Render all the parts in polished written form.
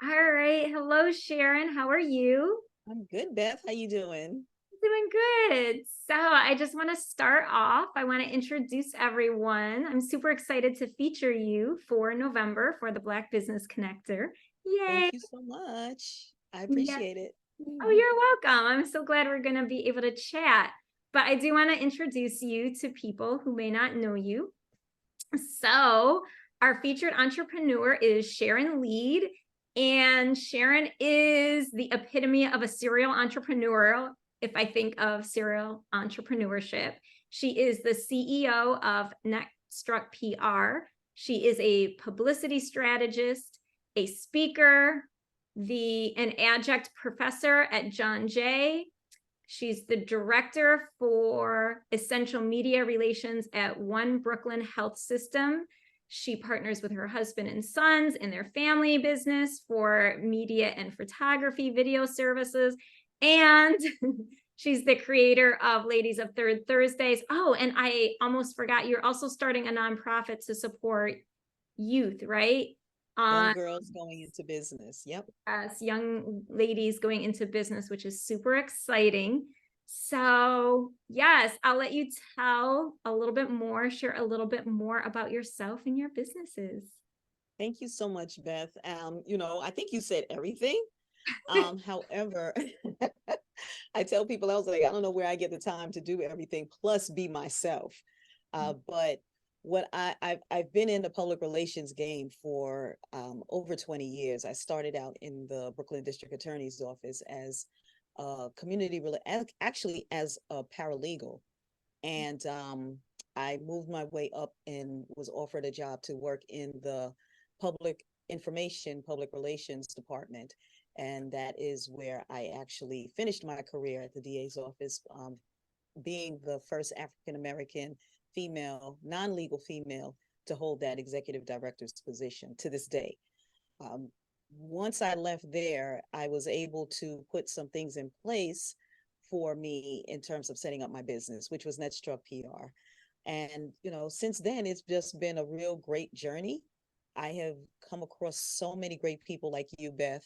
All right. Hello, Sharon. How are you? I'm good, Beth. How you doing? Doing good. So I just want to start off. I want to introduce everyone. I'm super excited to feature you for November for the Black Business Connector. Yay. Thank you so much. I Yeah. appreciate it. Oh, you're welcome. I'm so glad we're going to be able to chat. But I do want to introduce you to people who may not know you. So our featured entrepreneur is Sharon Leid. And Sharon is the epitome of a serial entrepreneur, if I think of serial entrepreneurship. She is the CEO of NetStrucPR. She is a publicity strategist, a speaker, an adjunct professor at JJay. She's the director for essential media relations at One Brooklyn Health System. She partners with her husband and sons in their family business for media and photography video services. And she's the creator of Ladies of Third Thursdays. Oh, and I almost forgot, you're also starting a nonprofit to support youth, right? Young girls going into business. Yep. As young ladies going into business, which is super exciting. So yes, I'll let you tell a little bit more, share a little bit more about yourself and your businesses. Thank you so much, Beth. I think you said everything. However, I tell people, I was like, I don't know where I get the time to do everything, plus be myself. But what I've been in the public relations game for over 20 years. I started out in the Brooklyn District Attorney's Office as a actually as a paralegal. And I moved my way up and was offered a job to work in the public relations department. And that is where I actually finished my career at the DA's office, being the first African-American female, non-legal female, to hold that executive director's position to this day. Once I left there, I was able to put some things in place for me in terms of setting up my business, which was NetStrucPR. And, since then, it's just been a real great journey. I have come across so many great people like you, Beth,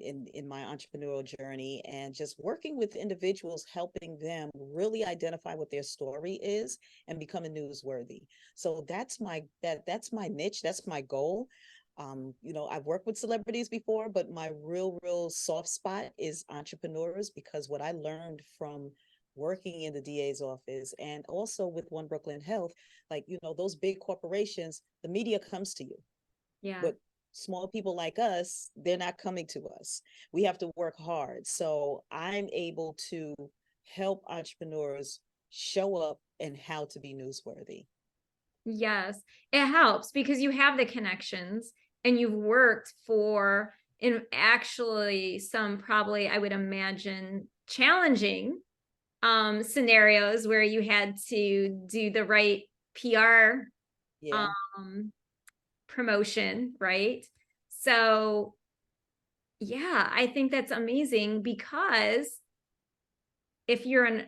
in my entrepreneurial journey, and just working with individuals, helping them really identify what their story is and becoming newsworthy. So that's my niche. That's my goal. I've worked with celebrities before, but my real soft spot is entrepreneurs, because what I learned from working in the DA's office and also with One Brooklyn Health, those big corporations, the media comes to you. Yeah. But small people like us, they're not coming to us. We have to work hard. So I'm able to help entrepreneurs show up and how to be newsworthy. Yes, it helps because you have the connections and you've worked in actually some, probably I would imagine, challenging scenarios where you had to do the right PR promotion, right? So yeah, I think that's amazing, because if you're a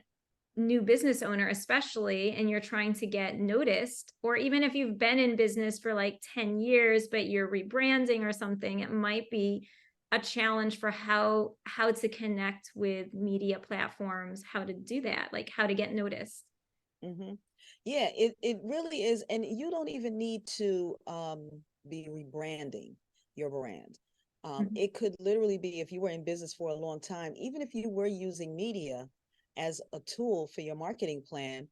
new business owner, especially, and you're trying to get noticed, or even if you've been in business for like 10 years, but you're rebranding or something, it might be a challenge for how to connect with media platforms, how to do that, like how to get noticed. Mm-hmm. Yeah, it really is. And you don't even need to be rebranding your brand. It could literally be, if you were in business for a long time, even if you were using media as a tool for your marketing plan,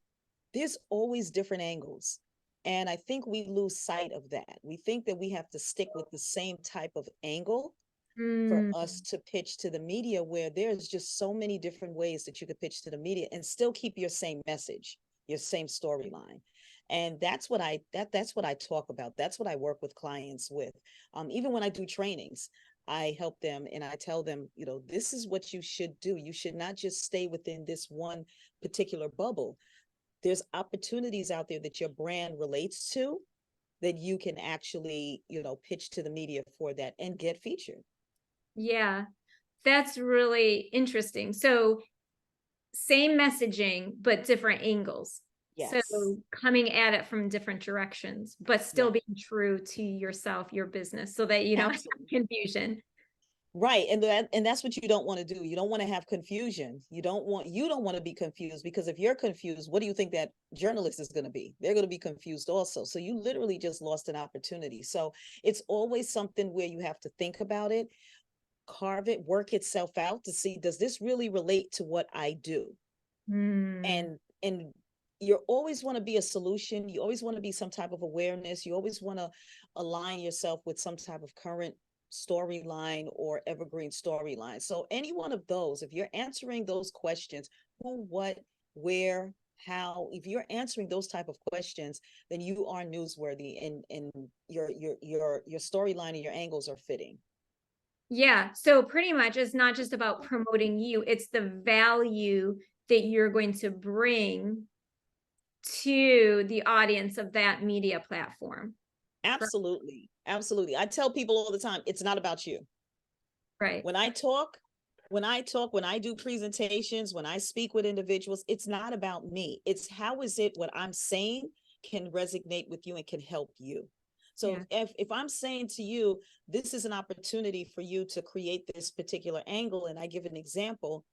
there's always different angles. And I think we lose sight of that. We think that we have to stick with the same type of angle for us to pitch to the media, where there's just so many different ways that you could pitch to the media and still keep your same message, your same storyline. And that's what I talk about. That's what I work with clients with. Even when I do trainings, I help them and I tell them, this is what you should do. You should not just stay within this one particular bubble. There's opportunities out there that your brand relates to, that you can actually, pitch to the media for that and get featured. Yeah, that's really interesting. So same messaging, but different angles. Yes. So coming at it from different directions, but still being true to yourself, your business, so that you don't have confusion. Right. And that's what you don't want to do. You don't want to have confusion. You don't want to be confused, because if you're confused, what do you think that journalist is going to be? They're going to be confused also. So you literally just lost an opportunity. So it's always something where you have to think about it, carve it, work itself out to see, does this really relate to what I do? Hmm. And you always want to be a solution. You always want to be some type of awareness. You always want to align yourself with some type of current storyline or evergreen storyline. So any one of those, if you're answering those questions, who, what, where, how, if you're answering those type of questions, then you are newsworthy, and your storyline and your angles are fitting. Yeah. So pretty much it's not just about promoting you, it's the value that you're going to bring to the audience of that media platform. Absolutely. Absolutely. I tell people all the time, it's not about you. Right. When I do presentations, when I speak with individuals, it's not about me. It's how is it what I'm saying can resonate with you and can help you. So Yeah. if I'm saying to you, this is an opportunity for you to create this particular angle, and I give an example,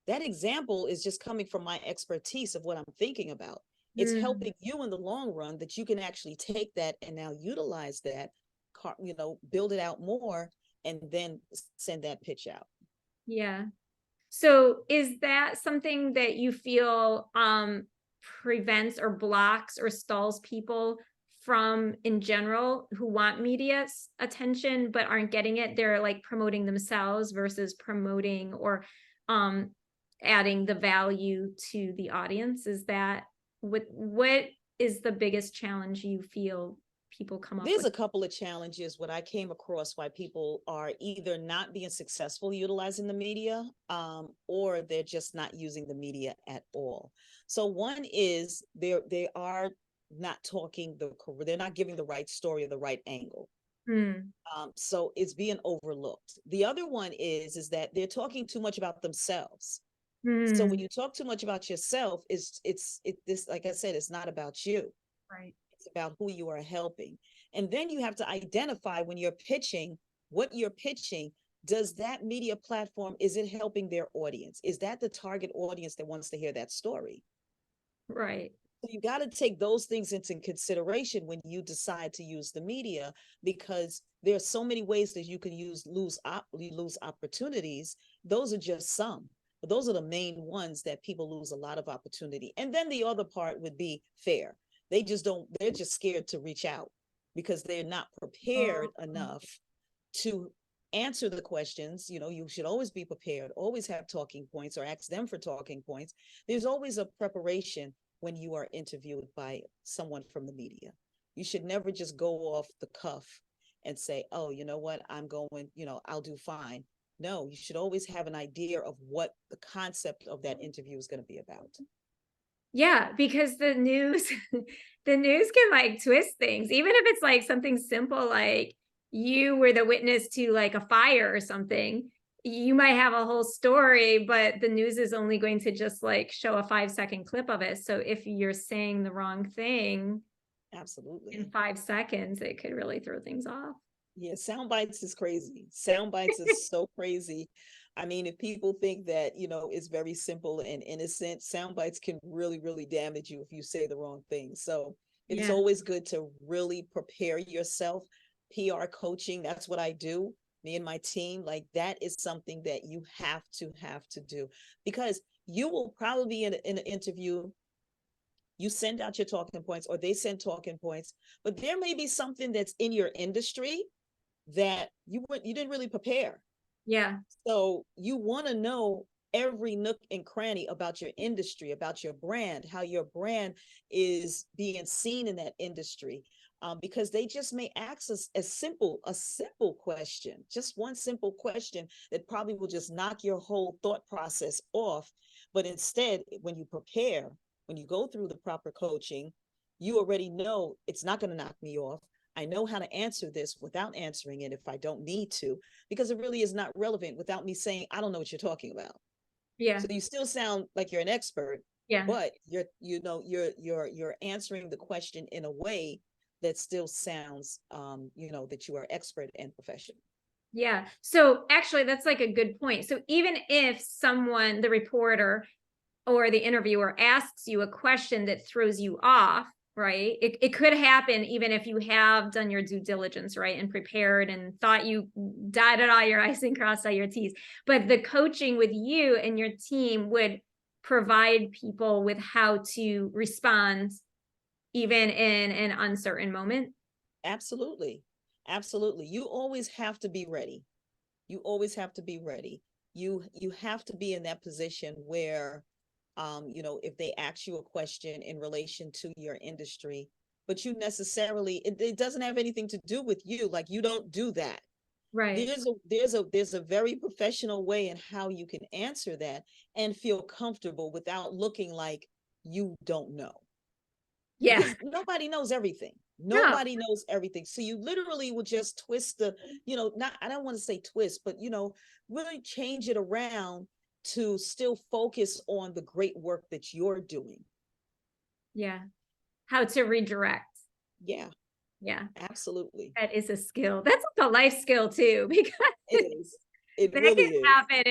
that example is just coming from my expertise of what I'm thinking about. It's Mm. helping you in the long run, that you can actually take that and now utilize that, build it out more, and then send that pitch out. Yeah. So is that something that you feel prevents or blocks or stalls people from, in general, who want media attention but aren't getting it? They're like promoting themselves versus promoting or um adding the value to the audience. Is that what is the biggest challenge you feel people come up There's with? a couple of challenges what I came across why people are either not being successful utilizing the media, or they're just not using the media at all. So one is they are not they're not giving the right story or the right angle. Hmm. So it's being overlooked. The other one is that they're talking too much about themselves. So when Hmm. you talk too much about yourself, this, like I said, it's not about you. Right. It's about who you are helping. And then you have to identify when you're pitching, what you're pitching. Does that media platform, is it helping their audience? Is that the target audience that wants to hear that story? Right. So you got to take those things into consideration when you decide to use the media, because there are so many ways that you can lose opportunities. Those are just some, but those are the main ones that people lose a lot of opportunity. And then the other part would be fair. They're just scared to reach out because they're not prepared Oh. enough to answer the questions. You should always be prepared, always have talking points, or ask them for talking points. There's always a preparation when you are interviewed by someone from the media. You should never just go off the cuff and say, oh, you know what, I'll do fine. No, you should always have an idea of what the concept of that interview is going to be about. Yeah, because the news the news can like twist things, even if it's like something simple like you were the witness to like a fire or something. You might have a whole story, but the news is only going to just like show a 5-second clip of it. So if you're saying the wrong thing in Absolutely. 5 seconds, it could really throw things off. Yeah, sound bites is crazy. Sound bites is so crazy. I mean, if people think that, it's very simple and innocent, sound bites can really, really damage you if you say the wrong thing. So it's Yeah. always good to really prepare yourself. PR coaching, that's what I do. Me and my team, like that is something that you have to do, because you will probably be in an interview. You send out your talking points, or they send talking points, but there may be something that's in your industry that you didn't really prepare. Yeah. So you want to know every nook and cranny about your industry, about your brand, how your brand is being seen in that industry. Because they just may ask us a simple question, just one simple question that probably will just knock your whole thought process off. But instead, when you prepare, when you go through the proper coaching, you already know it's not going to knock me off. I know how to answer this without answering it if I don't need to, because it really is not relevant without me saying, I don't know what you're talking about. Yeah. So you still sound like you're an expert, Yeah. but you're answering the question in a way that still sounds, that you are expert and professional. Yeah. So actually, that's like a good point. So even if someone, the reporter or the interviewer asks you a question that throws you off, right? It could happen even if you have done your due diligence, right? And prepared and thought you dotted all your I's and crossed all your T's. But the coaching with you and your team would provide people with how to respond even in an uncertain moment. Absolutely. Absolutely. You always have to be ready. You always have to be ready. You have to be in that position where if they ask you a question in relation to your industry, but you necessarily, it doesn't have anything to do with you. Like, you don't do that. Right. There's a very professional way in how you can answer that and feel comfortable without looking like you don't know, Yeah. because nobody knows everything. No. Nobody knows everything. So you literally would just twist not, I don't want to say twist, but really change it around to still focus on the great work that you're doing. Yeah. How to redirect. Yeah, Yeah. absolutely. That is a skill. That's like a life skill too, because It is. It that really can is. happen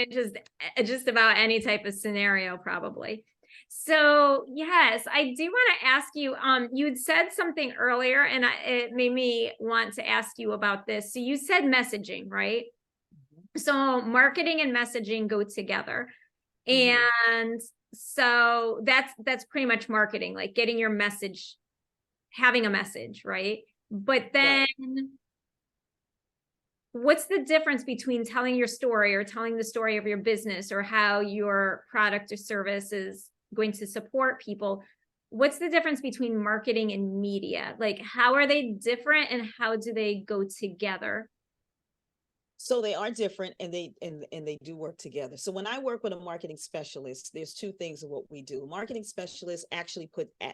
in just about any type of scenario, probably. So yes, I do want to ask you, you'd said something earlier and it made me want to ask you about this. So you said messaging, right? So marketing and messaging go together. And so that's pretty much marketing, like getting your message, having a message, right? But then Right. what's the difference between telling your story or telling the story of your business or how your product or service is going to support people? What's the difference between marketing and media? Like, how are they different and how do they go together? So they are different, and they do work together. So when I work with a marketing specialist, there's two things of what we do. A marketing specialist actually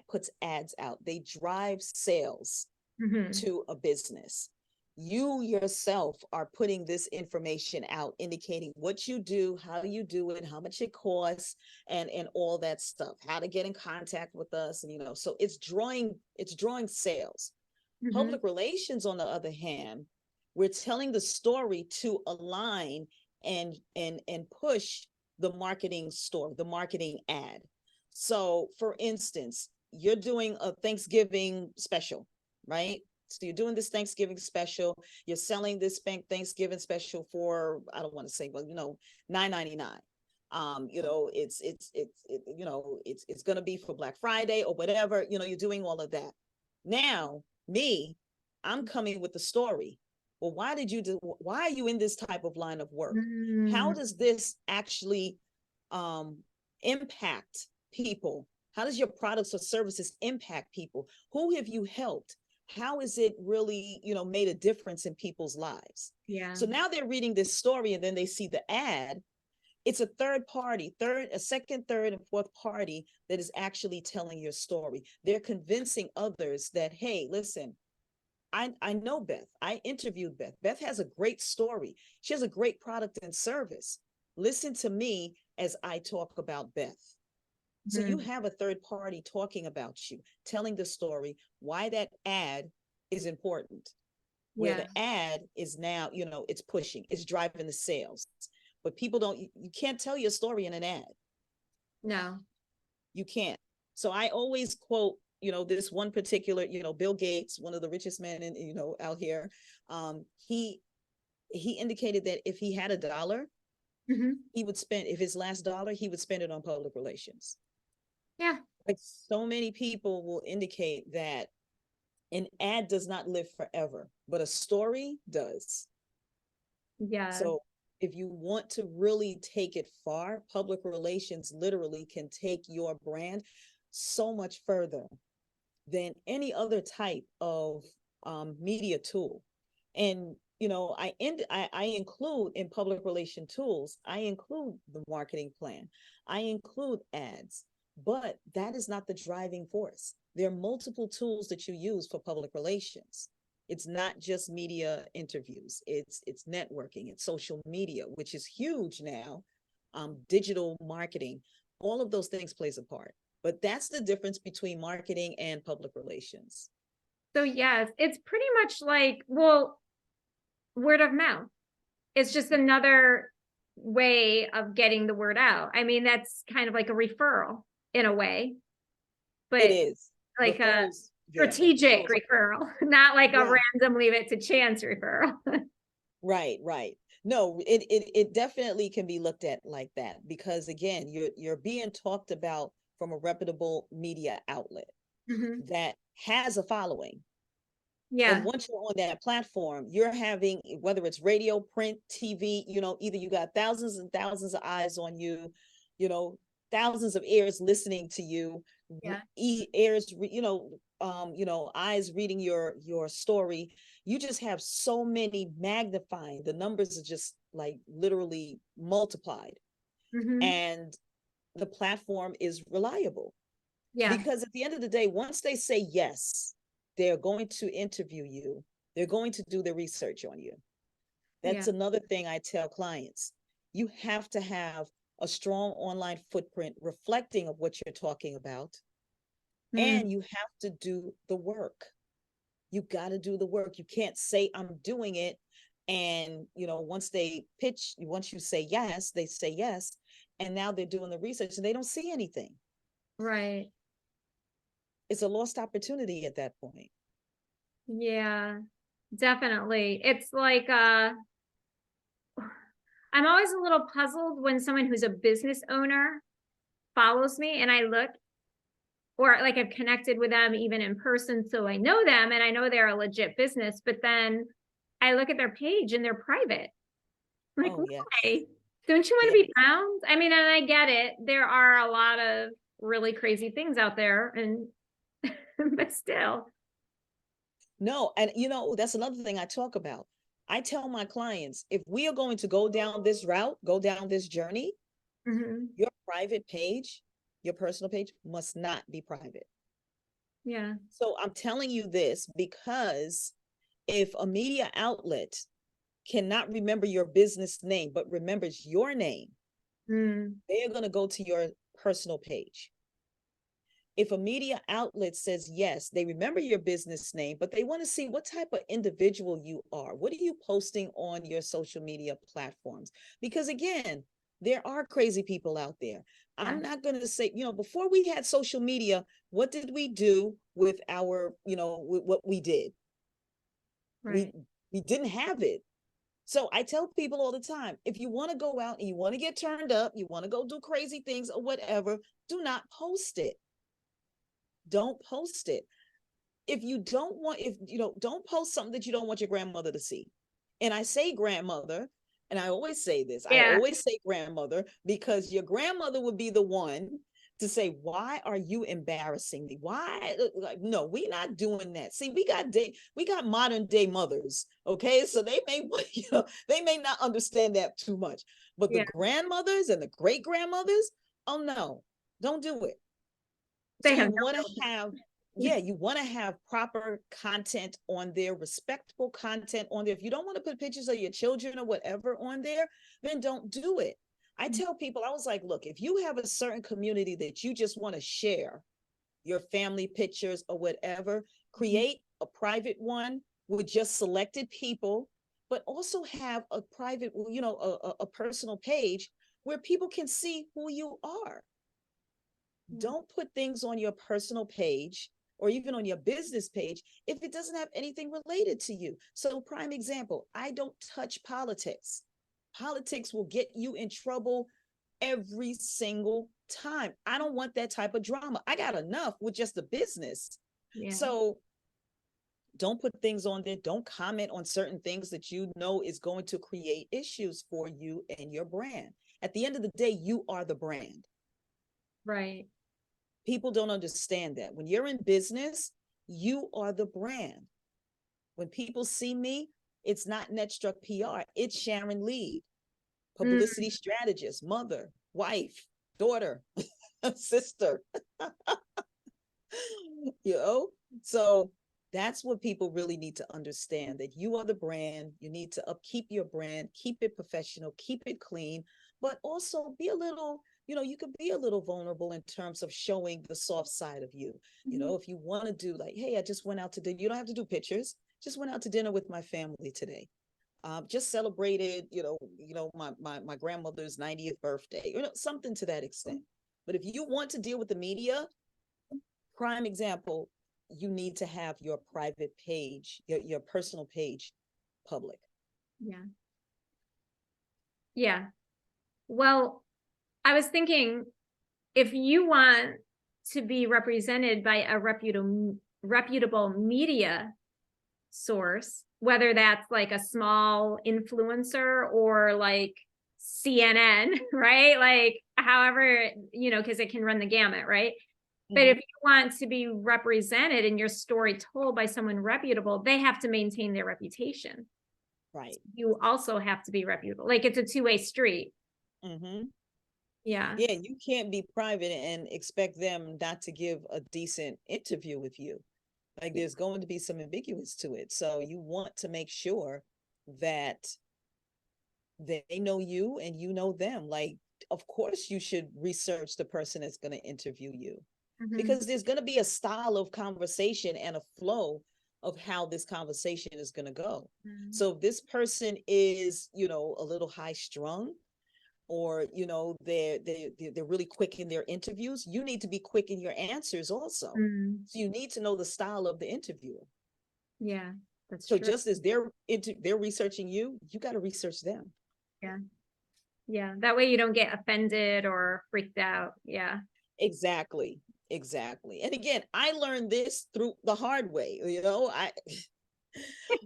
puts ads out. They drive sales Mm-hmm. to a business. You yourself are putting this information out, indicating what you do, how you do it, how much it costs, and all that stuff, how to get in contact with us. And so it's drawing sales. Mm-hmm. Public relations, on the other hand, we're telling the story to align and push the marketing story, the marketing ad. So for instance, you're doing a Thanksgiving special, right? So you're doing this Thanksgiving special. You're selling this Thanksgiving special for, I don't want to say, but $9.99. It's going to be for Black Friday or whatever. You're doing all of that. Now, I'm coming with the story. Well, why are you in this type of line of work? How Mm-hmm. does this actually impact people? How does your products or services impact people? Who have you helped? How is it really, made a difference in people's lives? Yeah. So now they're reading this story and then they see the ad. It's a second, third, and fourth party that is actually telling your story. They're convincing others that, hey, listen, I know Beth. I interviewed Beth. Beth has a great story. She has a great product and service. Listen to me as I talk about Beth. So you have a third party talking about you, telling the story, why that ad is important. Where Yeah. the ad is now, it's pushing, it's driving the sales. But you can't tell your story in an ad. No. You can't. So I always quote, this one particular, Bill Gates, one of the richest men out here. He indicated that if he had $1, Mm-hmm. if his last dollar, he would spend it on public relations. Yeah. Like, so many people will indicate that an ad does not live forever, but a story does. Yeah. So if you want to really take it far, public relations literally can take your brand so much further than any other type of media tool. And I include in public relation tools, I include the marketing plan, I include ads, but that is not the driving force. There are multiple tools that you use for public relations. It's not just media interviews. It's networking. It's social media, which is huge now. Digital marketing. All of those things plays a part. But that's the difference between marketing and public relations. So yes, it's pretty much like, well, word of mouth. it's just another way of getting the word out. I mean, that's kind of like a referral in a way, but It is. like a Referrals, yeah. strategic Referrals. referral, not like a Yeah. random leave it to chance referral. Right, right. No, it definitely can be looked at like that, because again, you're being talked about from a reputable media outlet Mhm. that has a following. And Yeah. once you're on that platform, you're having, whether it's radio, print, TV, either you got thousands and thousands of eyes on you, thousands of ears listening to you, Yeah. ears, eyes reading your story. You just have so many magnifying. The numbers are just like literally multiplied. Mhm. And the platform is reliable. Yeah. Because at the end of the day, once they say yes, they're going to interview you. They're going to do the research on you. Yeah. That's another thing I tell clients. You have to have a strong online footprint reflecting of what you're talking about. Mm. And you have to do the work. You got to do the work. You can't say, I'm doing it. And, once they pitch, once you say yes, they say yes. And now they're doing the research and they don't see anything. Right. It's a lost opportunity at that point. Yeah, definitely. It's like I'm always a little puzzled when someone who's a business owner follows me and I look, or like I've connected with them even in person, so I know them and I know they're a legit business, but then I look at their page and they're private. I'm like, Oh, yeah. why? Don't you want Yeah. to be found? I mean, and I get it. There are a lot of really crazy things out there, and but still. No, and that's another thing I talk about. I tell my clients, if we are going to go down this route, go down this journey, Mhm. your private page, your personal page must not be private. Yeah. So I'm telling you this because if a media outlet cannot remember your business name, but remembers your name, Mm. they are going to go to your personal page. If a media outlet says yes, they remember your business name, but they want to see what type of individual you are. What are you posting on your social media platforms? Because again, there are crazy people out there. Yeah. I'm not going to say, before we had social media, what did we do with our, with what we did? Right. We didn't have it. So I tell people all the time, if you want to go out and you want to get turned up, you want to go do crazy things or whatever, do not post it. Don't post it. If you don't want, don't post something that you don't want your grandmother to see. And I say grandmother, and I always say this, I Yeah. always say grandmother, because your grandmother would be the one to say, why are you embarrassing me? Why? Like, no, we're not doing that. See, we got modern day mothers. Okay. So they may, they may not understand that too much, but the Yeah. grandmothers and the great grandmothers, oh no, don't do it. So They you have want to no. have, yeah, you want to have proper content on there, respectable content on there. If you don't want to put pictures of your children or whatever on there, then don't do it. I tell people, I was like, look, if you have a certain community that you just want to share your family pictures or whatever, create a private one with just selected people, but also have a private, a personal page where people can see who you are. Don't put things on your personal page or even on your business page if it doesn't have anything related to you. So, prime example, I don't touch politics. Politics will get you in trouble every single time. I don't want that type of drama. I got enough with just the business. Yeah. So, don't put things on there. Don't comment on certain things that you know is going to create issues for you and your brand. At the end of the day, you are the brand. Right. People don't understand that. When you're in business, you are the brand. When people see me, it's not NetStrucPR, it's Sharon Leid, Mm. publicity strategist, mother, wife, daughter, sister. So that's what people really need to understand, that you are the brand. You need to upkeep your brand, keep it professional, keep it clean, but also be a little, you could be a little vulnerable in terms of showing the soft side of you. If you want to do like, hey, I just went out to dinner, you don't have to do pictures, just went out to dinner with my family today. just celebrated, my grandmother's 90th birthday, something to that extent. But if you want to deal with the media, prime example, you need to have your private page, your personal page public. Yeah. Yeah. Well, I was thinking, if you want to be represented by a reputable media source, whether that's like a small influencer or like CNN, right? Like however, because it can run the gamut, right? But if you want to be represented and your story told by someone reputable, they have to maintain their reputation. Right. You also have to be reputable. Like it's a two-way street. Yeah. Yeah, you can't be private and expect them not to give a decent interview with you. Like there's going to be some ambiguous to it. So you want to make sure that they know you and you know them. Like, of course you should research the person that's going to interview you, because there's going to be a style of conversation and a flow of how this conversation is going to go. So if this person is, a little high strung, or they're really quick in their interviews, you need to be quick in your answers also. So you need to know the style of the interviewer. Yeah, that's so true. Just as they're researching you, you got to research them. Yeah, that way you don't get offended or freaked out. Yeah, exactly. And again, I learned this through the hard way.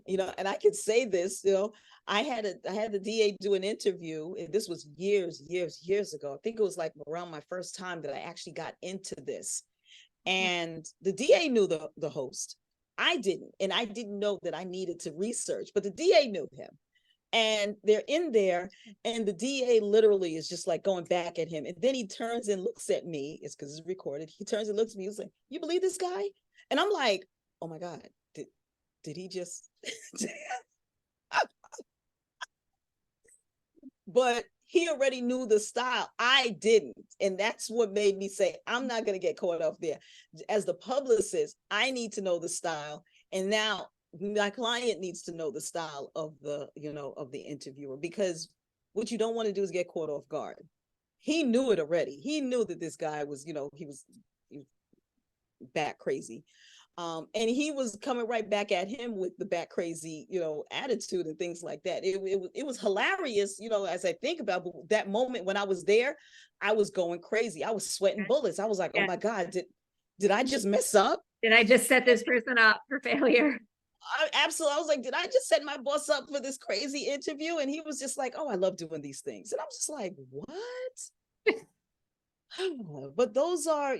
And I can say this, I had the DA do an interview, and this was years ago. I think it was like around my first time that I actually got into this. And the DA knew the host. I didn't, and I didn't know that I needed to research, but the DA knew him. And they're in there, and the DA literally is just like going back at him. And then he turns and looks at me. It's because it's recorded. He turns and looks at me. He's like, "You believe this guy?" And I'm like, "Oh my God, did he just?" But he already knew the style. I didn't. And that's what made me say, I'm not going to get caught off there. As the publicist, I need to know the style. And now my client needs to know the style of the interviewer, because what you don't want to do is get caught off guard. He knew it already. He knew that this guy was, he was bat crazy. And he was coming right back at him with the bat crazy, attitude and things like that. It was hilarious, as I think about that moment when I was there. I was going crazy. I was sweating bullets. I was like, "Oh my God, did I just mess up? Did I just set this person up for failure?" Absolutely. I was like, did I just set my boss up for this crazy interview? And he was just like, "Oh, I love doing these things." And I was just like, what? But those are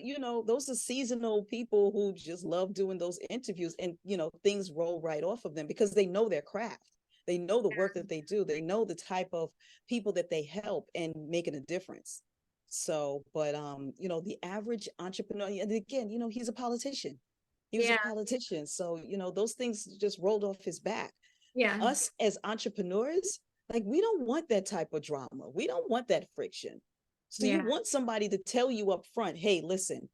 seasonal people who just love doing those interviews, and things roll right off of them because they know their craft. They know the work that they do. They know the type of people that they help and making a difference. So, but the average entrepreneur, and again, he's a politician. He was a politician. So, those things just rolled off his back. Us as entrepreneurs, like, we don't want that type of drama. We don't want that friction. So you want somebody to tell you up front, "Hey, listen,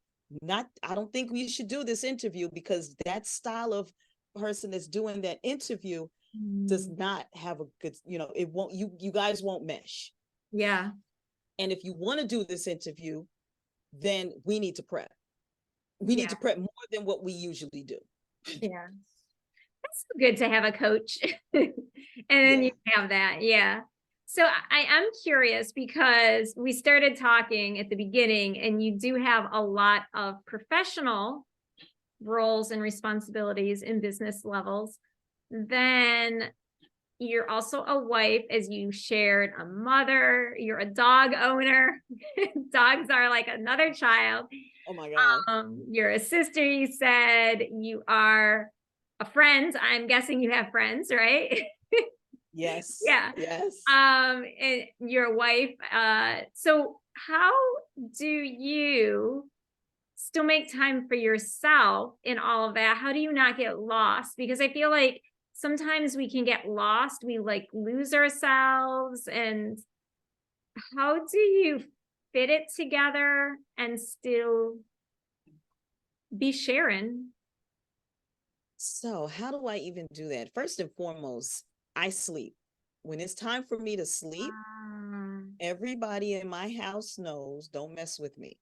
I don't think we should do this interview, because that style of person that's doing that interview does not have a good, it won't, you guys won't mesh. Yeah. And if you want to do this interview, then we need to prep. We need to prep more than what we usually do." Yeah. That's good to have a coach. And then you have that. Yeah. So I am curious, because we started talking at the beginning, and you do have a lot of professional roles and responsibilities in business levels. Then you're also a wife, as you shared, a mother, you're a dog owner. Dogs are like another child. Oh my God. You're a sister, you said. You are a friend. I'm guessing you have friends, right? Yes. Yeah. Yes. And your wife. So how do you still make time for yourself in all of that? How do you not get lost? Because I feel like sometimes we can get lost. We like lose ourselves. And how do you fit it together and still be Sharon? So how do I even do that? First and foremost, I sleep. when it's time for me to sleep, everybody in my house knows, don't mess with me.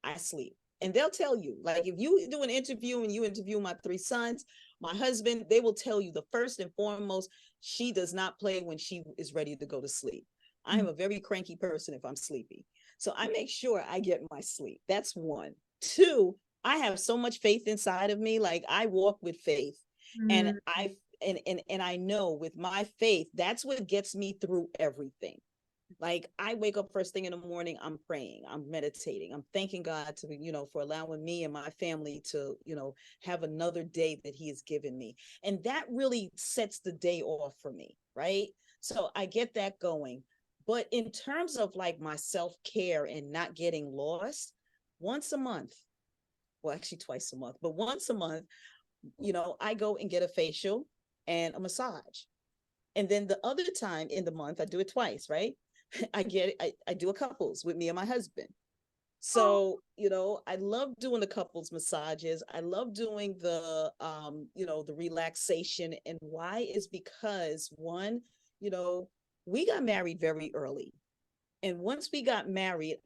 I sleep. And they'll tell you, like, if you do an interview and you interview my 3 sons, my husband, they will tell you the first and foremost, she does not play when she is ready to go to sleep. I am a very cranky person if I'm sleepy. So I make sure I get my sleep. That's 1. 2, I have so much faith inside of me. Like, I walk with faith. And I know with my faith, that's what gets me through everything. Like, I wake up first thing in the morning, I'm praying, I'm meditating, I'm thanking God to, for allowing me and my family to, have another day that he has given me. And that really sets the day off for me, right? So I get that going. But in terms of like my self-care and not getting lost, once a month, well, actually twice a month, but once a month, I go and get a facial and a massage. And then the other time in the month, I do it twice, right? I do a couples with me and my husband. So, I love doing the couples massages. I love doing the, the relaxation. And why is because 1, we got married very early. And once we got married,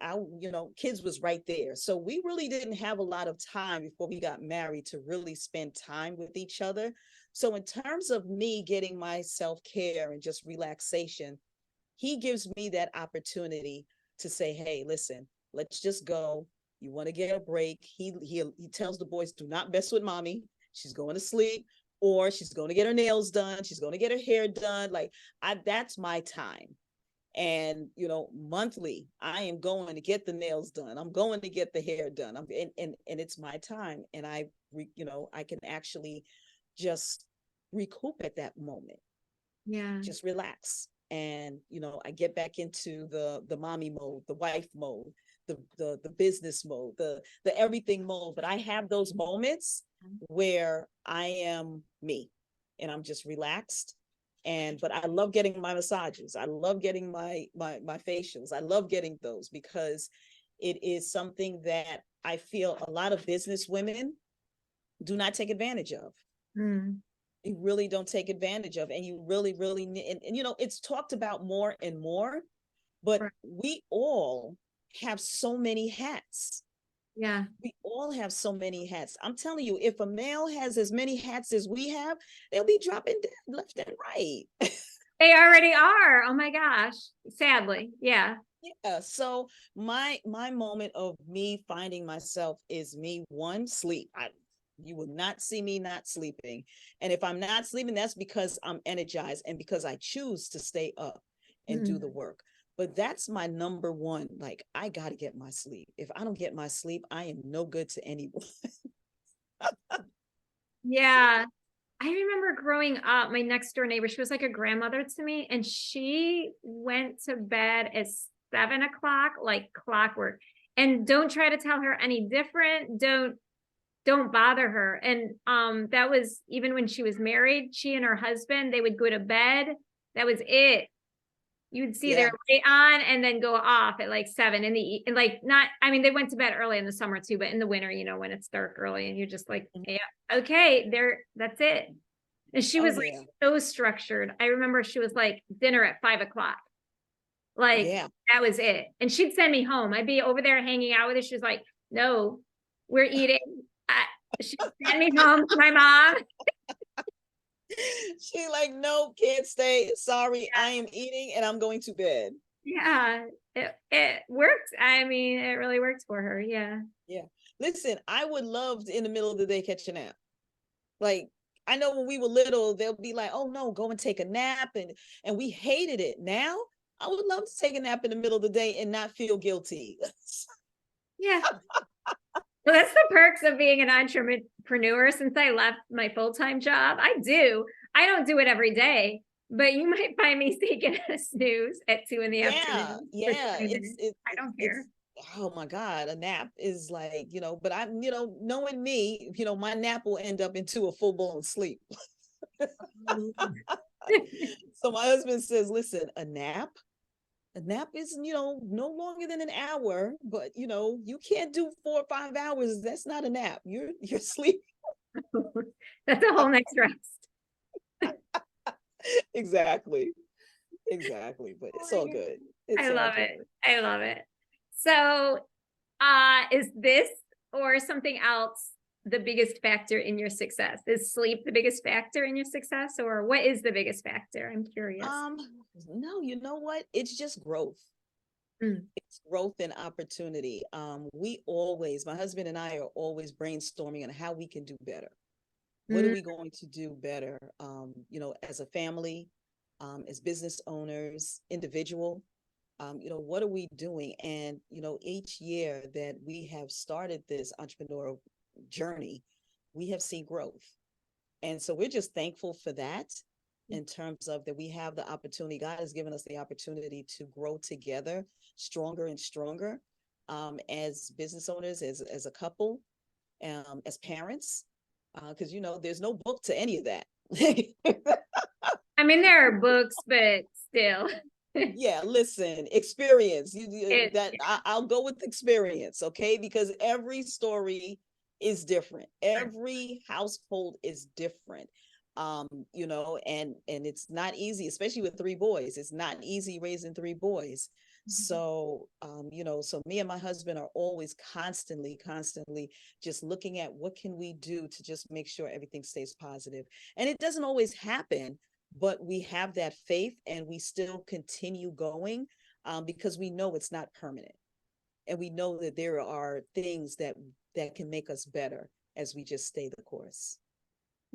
kids was right there. So we really didn't have a lot of time before we got married to really spend time with each other. So in terms of me getting my self-care and just relaxation, he gives me that opportunity to say, hey, listen, let's just go. You want to get a break. He tells the boys, do not mess with mommy. She's going to sleep, or she's going to get her nails done. She's going to get her hair done. Like, that's my time. And, monthly, I am going to get the nails done. I'm going to get the hair done. And it's my time. And I can actually just recoup at that moment. Yeah. Just relax. And, I get back into the mommy mode, the wife mode, the business mode, the everything mode. But I have those moments where I am me and I'm just relaxed. But I love getting my massages. I love getting my facials. I love getting those because it is something that I feel a lot of business women do not take advantage of. You really don't take advantage of, and you really, really need, and it's talked about more and more, but we all have so many hats. Yeah. We all have so many hats. I'm telling you, if a male has as many hats as we have, they'll be dropping dead left and right. They already are. Oh my gosh. Sadly. Yeah. Yeah. So my moment of me finding myself is me, 1, sleep. You will not see me not sleeping. And if I'm not sleeping, that's because I'm energized and because I choose to stay up and do the work. But that's my number 1. Like, I got to get my sleep. If I don't get my sleep, I am no good to anyone. Yeah. I remember growing up, my next door neighbor, she was like a grandmother to me, and she went to bed at 7 o'clock, like clockwork. And don't try to tell her any different. Don't bother her. And that was even when she was married. She and her husband, they would go to bed. That was it. You'd see their light on and then go off at like 7 in the they went to bed early in the summer too, but in the winter, when it's dark early and you're just like, yeah, okay, that's it. And she was like so structured. I remember she was like dinner at 5 o'clock. Like that was it. And she'd send me home. I'd be over there hanging out with her. She was like, no, we're eating. She'd send me home to my mom. She like, no, can't stay. Sorry, I am eating and I'm going to bed. Yeah, it worked. I mean, it really worked for her. Yeah. Yeah. Listen, I would love to, in the middle of the day, catch a nap. Like, I know when we were little, they'll be like, oh no, go and take a nap. And we hated it. Now, I would love to take a nap in the middle of the day and not feel guilty. Yeah. Well, that's the perks of being an entrepreneur. Since I left my full-time job, I don't do it every day, but you might find me taking a snooze at 2 in the afternoon. Yeah. I don't care. Oh my God, a nap is like, but I'm, knowing me, my nap will end up into a full-blown sleep. So my husband says, listen, a nap is, no longer than an hour, but you can't do 4 or 5 hours. That's not a nap. You're sleeping. That's a whole next rest. Exactly. Exactly. But Oh it's my all goodness. good. It's I all love good. it. I love it. So, is this or something else the biggest factor in your success? Is sleep the biggest factor in your success, or what is the biggest factor? I'm curious. Um, no, you know what? It's just growth. Mm. It's growth and opportunity. We always, my husband and I are always brainstorming on how we can do better. What are Mm. we going to do better? As a family, as business owners, individual, what are we doing? And, each year that we have started this entrepreneurial journey, we have seen growth. And so we're just thankful for that in terms of that we have the opportunity. God has given us the opportunity to grow together stronger and stronger as business owners, as a couple, as parents, because, there's no book to any of that. I mean, there are books, but still. Yeah, listen, experience. It, I'll go with experience, okay? Because every story is different. Every household is different. And it's not easy, especially with three boys. It's not easy raising three boys. So, so me and my husband are always constantly just looking at what can we do to just make sure everything stays positive. And it doesn't always happen, but we have that faith and we still continue going because we know it's not permanent. And we know that there are things that can make us better as we just stay the course.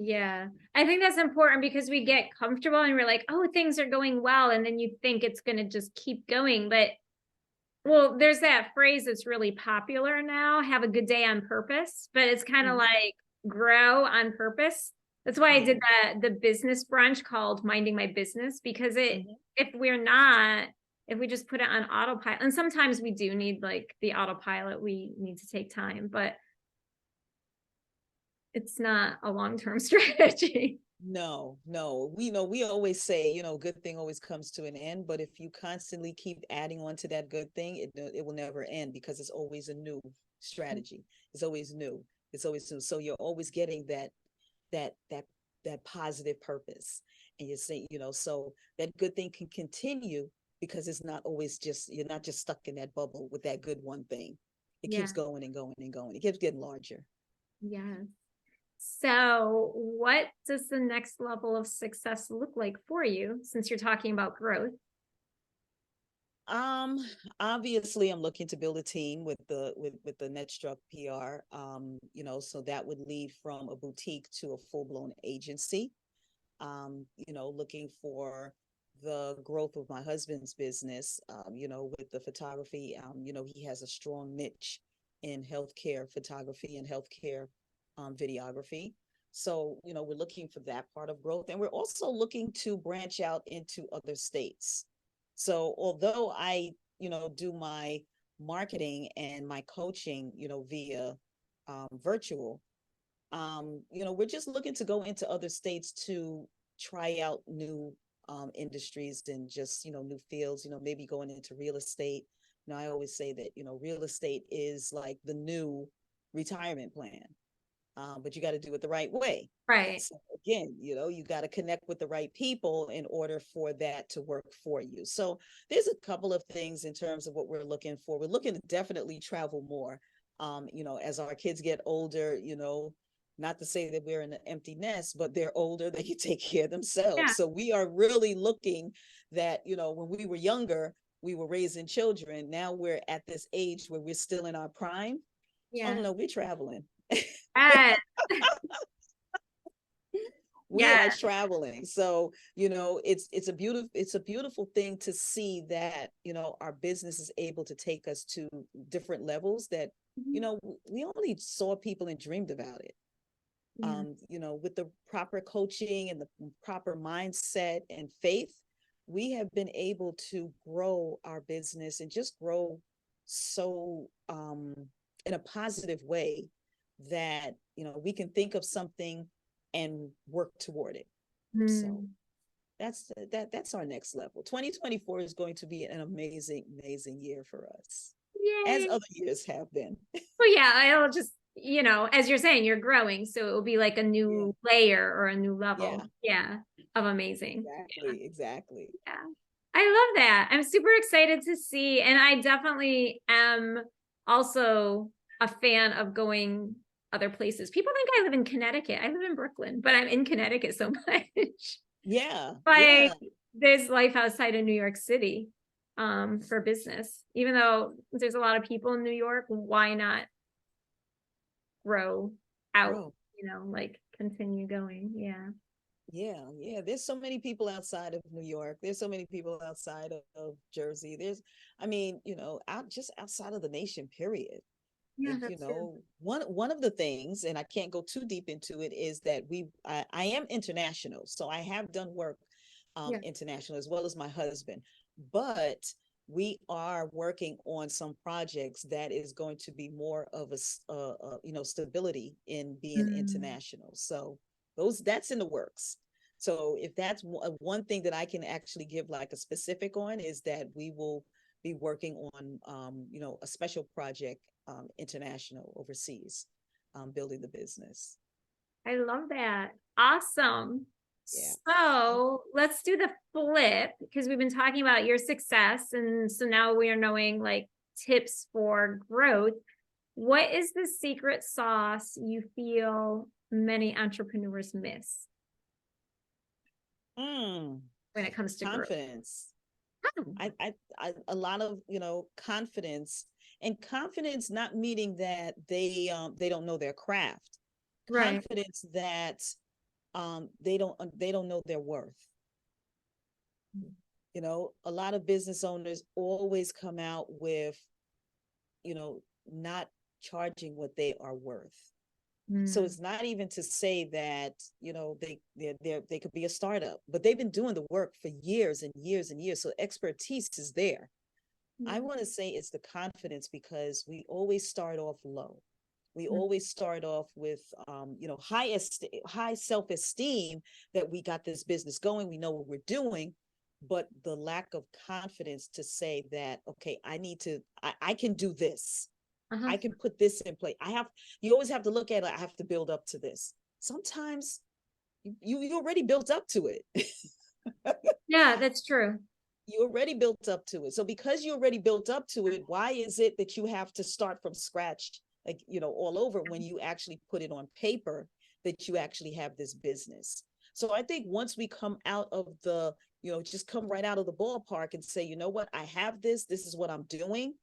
yeah, I think that's important because we get comfortable and we're like, oh, things are going well. And then you think it's going to just keep going. But, well, there's that phrase that's really popular now, have a good day on purpose, but it's kind of like grow on purpose. That's why I did the business brunch called Minding My Business, because if we just put it on autopilot, and sometimes we do need like the autopilot, we need to take time, but it's not a long-term strategy. No, we always say, good thing always comes to an end, but if you constantly keep adding on to that good thing, it will never end because it's always a new strategy. It's always new. It's always new. So you're always getting that positive purpose. And you say, so that good thing can continue because it's not always you're not just stuck in that bubble with that good one thing. It keeps going and going and going. It keeps getting larger. Yes. So what does the next level of success look like for you, since you're talking about growth? Obviously I'm looking to build a team with the NetStrucPR. So that would lead from a boutique to a full-blown agency. Looking for the growth of my husband's business, with the photography. He has a strong niche in healthcare photography and healthcare videography. So, we're looking for that part of growth. And we're also looking to branch out into other states. So although I, do my marketing and my coaching, via virtual, we're just looking to go into other states to try out new industries and just, new fields, maybe going into real estate. I always say that, real estate is like the new retirement plan. But you got to do it the right way. Right. So again, you got to connect with the right people in order for that to work for you. So there's a couple of things in terms of what we're looking for. We're looking to definitely travel more. As our kids get older, not to say that we're in an empty nest, but they're older, they can take care of themselves. Yeah. So we are really looking that, when we were younger, we were raising children. Now we're at this age where we're still in our prime. Yeah. Oh no, we're traveling. We are traveling. So, it's a beautiful thing to see that, our business is able to take us to different levels that, we only saw people and dreamed about it. With the proper coaching and the proper mindset and faith, we have been able to grow our business and just grow so in a positive way that, we can think of something and work toward it. So that's our next level. 2024 is going to be an amazing year for us. Yay. As other years have been. Well, yeah, I'll just, as you're saying, you're growing, so it will be like a new layer or a new level. Yeah, of amazing. Exactly. Yeah. I love that. I'm super excited to see, and I definitely am also a fan of going other places. People think I live in Connecticut. I live in Brooklyn, but I'm in Connecticut so much. Yeah, Like yeah. there's life outside of New York City for business. Even though there's a lot of people in New York, why not grow out, Bro. like continue going? Yeah. Yeah, yeah. There's so many people outside of New York. There's so many people outside of Jersey. I mean, just outside of the nation, period. Yeah, that's true. One of the things, and I can't go too deep into it, is that I am international, so I have done work Yeah. international as well as my husband, but we are working on some projects that is going to be more of stability in being Mm. international. So that's in the works. So if that's one thing that I can actually give like a specific on, is that we will be working on a special project international overseas, building the business. I love that. Awesome. Yeah. So let's do the flip, because we've been talking about your success. And so now we are knowing like tips for growth. What is the secret sauce you feel many entrepreneurs miss Mm, when it comes to growth? confidence. Oh, A lot of confidence, and confidence not meaning that they don't know their craft. right. Confidence that they don't know their worth. A lot of business owners always come out with not charging what they are worth. So Mm. it's not even to say that they could be a startup, but they've been doing the work for years and years and years. So expertise is there. I want to say it's the confidence, because we always start off low. We always start off with high self-esteem that we got this business going, we know what we're doing, but the lack of confidence to say that, okay, I can do this. Uh-huh. I can put this in place. You always have to look at it. I have to build up to this. Sometimes you already built up to it. Yeah, that's true. You already built up to it. So because you already built up to it, why is it that you have to start from scratch, like, all over, when you actually put it on paper that you actually have this business? So I think once we come out of just come right out of the ballpark and say, you know what, I have this is what I'm doing,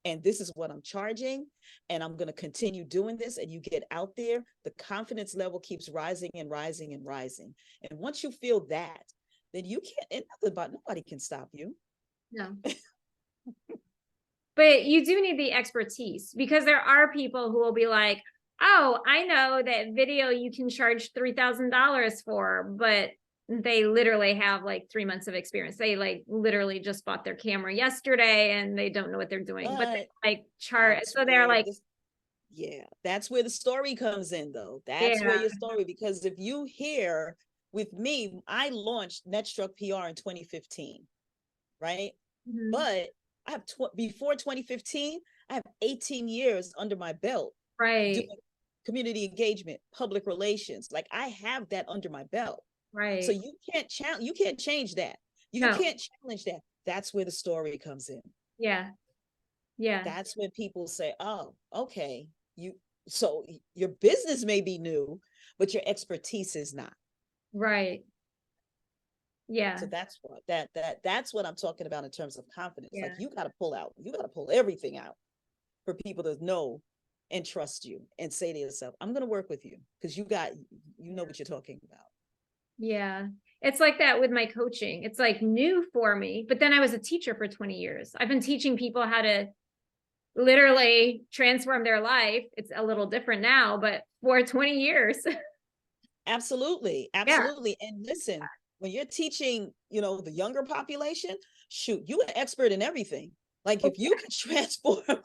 and this is what I'm charging, and I'm going to continue doing this, and you get out there, the confidence level keeps rising and rising and rising. And once you feel that, then you can't, nobody can stop you. No. But you do need the expertise, because there are people who will be like, oh, I know that video you can charge $3,000 for, but they literally have like 3 months of experience. They like literally just bought their camera yesterday and they don't know what they're doing, but But they like chart. that's So they're where like, that's where the story comes in, though. That's where yeah. your story, because if you hear with me, I launched NetStrucPR in 2015, right? Mhm. But I have before 2015, I have 18 years under my belt doing Right. community engagement, public relations. Like, I have that under my belt. So Right. you can't change that. You No. can't challenge that. That's where the story comes in. Yeah. Yeah. That's when people say, "Oh, okay, so your business may be new, but your expertise is not." Right. So Yeah. that's what I'm talking about in terms of confidence. Like, Yeah. you got to pull everything out for people to know and trust you and say to yourself, "I'm going to work with you because you know what you're talking about." Yeah. It's like that with my coaching. It's like new for me, but then I was a teacher for 20 years. I've been teaching people how to literally transform their life. It's a little different now, but for 20 years. Absolutely, Yeah. absolutely. And listen, when you're teaching, the younger population, shoot, you an expert in everything. Like, if you can transform,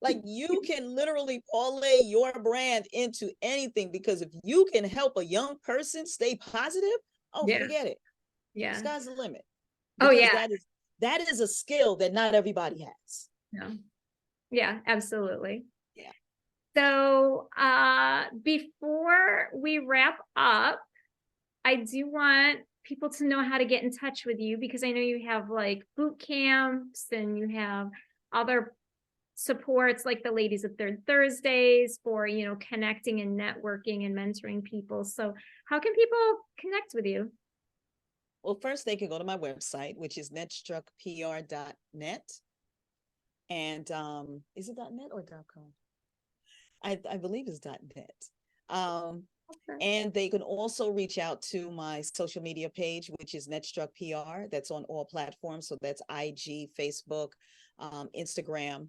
like, you can literally parlay your brand into anything, because if you can help a young person stay positive, oh, Yeah. forget it. Yeah. Sky's the limit. Oh Because yeah. that is a skill that not everybody has. Yeah. Yeah, absolutely. Yeah. So before we wrap up, I do want people to know how to get in touch with you? Because I know you have like boot camps and you have other supports like the Ladies of Third Thursdays for, you know, connecting and networking and mentoring people. So how can people connect with you? Well, first they can go to my website, which is NetStrucPR.net. And is it .net or .com? I believe it's .net. And they can also reach out to my social media page, which is NetStrucPR. That's on all platforms. So that's IG, Facebook, Instagram.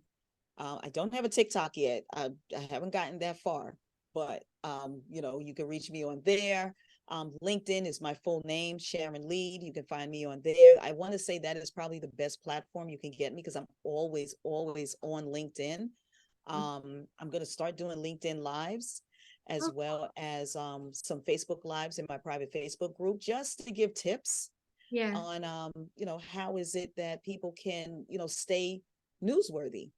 I don't have a TikTok yet. I haven't gotten that far, but you know, you can reach me on there. LinkedIn is my full name, Sharon Leid. You can find me on there. I want to say that is probably the best platform you can get me because I'm always on LinkedIn. I'm going to start doing LinkedIn lives as well as some Facebook lives in my private Facebook group, just to give tips on, you know, how is it that people can, you know, stay newsworthy.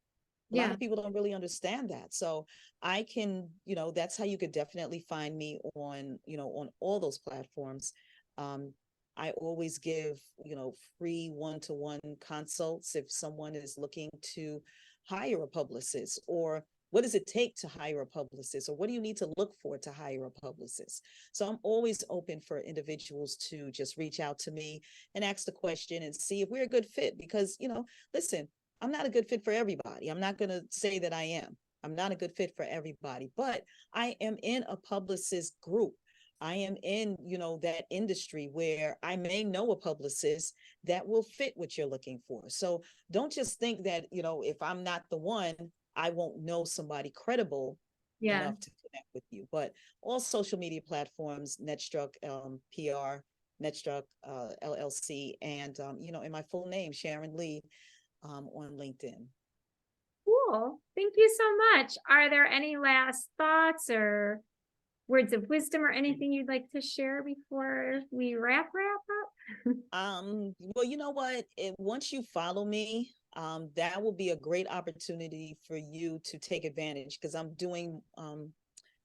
A lot of people don't really understand that. So I can, you know, that's how you could definitely find me on, you know, on all those platforms. I always give, you know, free one-to-one consults if someone is looking to hire a publicist, or what does it take to hire a publicist, or what do you need to look for to hire a publicist? So I'm always open for individuals to just reach out to me and ask the question and see if we're a good fit, because, you know, listen, I'm not a good fit for everybody. I'm not going to say that I am. I'm not a good fit for everybody, but I am in a publicist group. I am in, you know, that industry where I may know a publicist that will fit what you're looking for. So don't just think that, you know, if I'm not the one, I won't know somebody credible enough to connect with you. But all social media platforms, NetStruc PR, NetStruc LLC, and, you know, in my full name, Sharon Leid, on LinkedIn. Cool. Thank you so much. Are there any last thoughts or words of wisdom or anything you'd like to share before we wrap up? Well, you know what? Once you follow me, that will be a great opportunity for you to take advantage, because I'm doing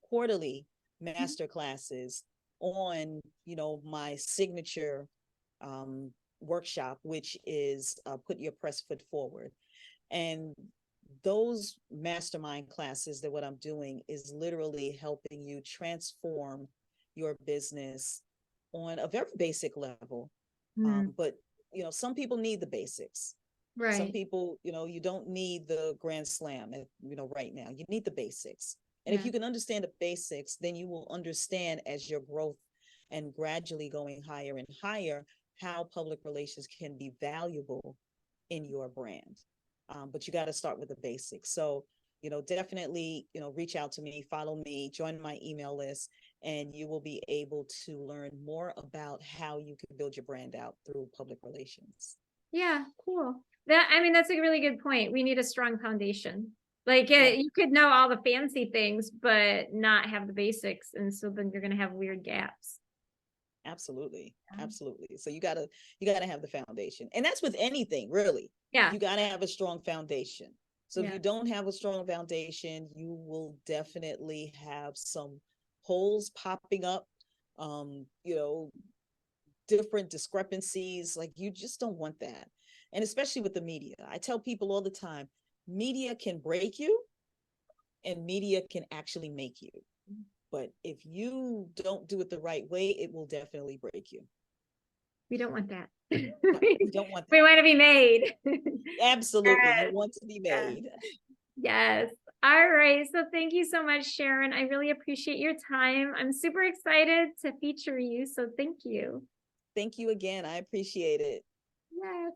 quarterly master classes on, you know, my signature workshop, which is put your press foot forward. And those mastermind classes, that what I'm doing is literally helping you transform your business on a very basic level. But, you know, some people need the basics. Some people, you know, you don't need the grand slam, you know, right now. You need the basics. And if you can understand the basics, then you will understand, as your growth and gradually going higher and higher, how public relations can be valuable in your brand. But you got to start with the basics. So, you know, definitely, you know, reach out to me, follow me, join my email list, and you will be able to learn more about how you can build your brand out through public relations. Yeah, cool. I mean, that's a really good point. We need a strong foundation. Like you could know all the fancy things, but not have the basics. And so then you're going to have weird gaps. Absolutely. Absolutely. So you gotta have the foundation. And that's with anything, really. Yeah. You gotta have a strong foundation. So if you don't have a strong foundation, you will definitely have some holes popping up, you know, different discrepancies. Like, you just don't want that. And especially with the media. I tell people all the time, media can break you and media can actually make you. But if you don't do it the right way, it will definitely break you. We don't want that. No, we don't want that. We want to be made. Absolutely. You want to be made. Yes. All right. So thank you so much, Sharon. I really appreciate your time. I'm super excited to feature you. So thank you. Thank you again. I appreciate it. Yes.